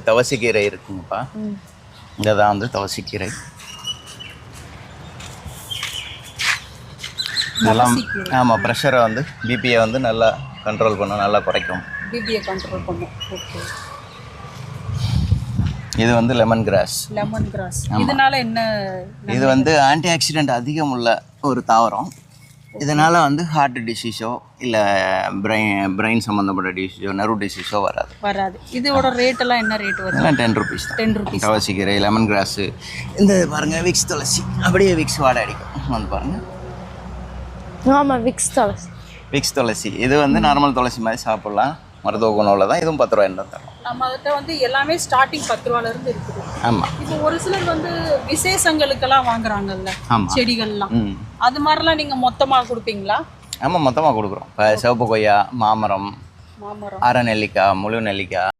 தவசிக்கீரை இருக்குங்கப்பா. இதுதான் வந்து தவசிக்கீரை. இதெல்லாம் ஆமாம், ப்ரெஷரை வந்து பிபியை வந்து நல்லா கண்ட்ரோல் பண்ணும், நல்லா குறைக்கும். பிபியை கண்ட்ரோல் பண்ணும். ஓகே. இது வந்து லெமன் கிராஸ். லெமன் கிராஸ் இதனால என்ன? இது வந்து ஆன்டி ஆக்சிடென்ட் அதிகம் உள்ள ஒரு தாவரம். இதனால் வந்து ஹார்ட் டிசீஸோ இல்லை பிரெயின் சம்மந்தப்பட்ட டிசீஸோ நர்வ் டிசீஸோ வராது. இதோட ரேட்டெல்லாம் என்ன ரேட் வருது? எல்லாம் 10 ருபீஸ் தான். 10 ருபீஸ். தவசிக்கீரை, லெமன் கிராஸு, இந்த பாருங்கள் விக்ஸ் துளசி, அப்படியே விக்ஸ் வாடை அடிக்கும் வந்து பாருங்கள். ஆமாம், விக்ஸ் துளசி. விக்ஸ் துளசி இது வந்து நார்மல் துளசி மாதிரி சாப்பிட்லாம், மருத்துவ குணவில் தான். இதுவும் 10 ரூபாய் தான் தரும். நம்ம கிட்ட வந்து எல்லாமே ஸ்டார்டிங் 10 ரூபாயிலிருந்து இருக்குது. ஆமாம். இப்போ ஒரு சிலர் வந்து விசேஷங்களுக்கெல்லாம் வாங்குறாங்கல்ல செடிகள்லாம், அது மாதிரிலாம் நீங்கள் மொத்தமாக கொடுப்பீங்களா? ஆமாம், மொத்தமாக கொடுக்குறோம். இப்போ சிவப்பு கொய்யா, மாமரம், அரை நெல்லிக்காய், முழு நெல்லிக்காய்,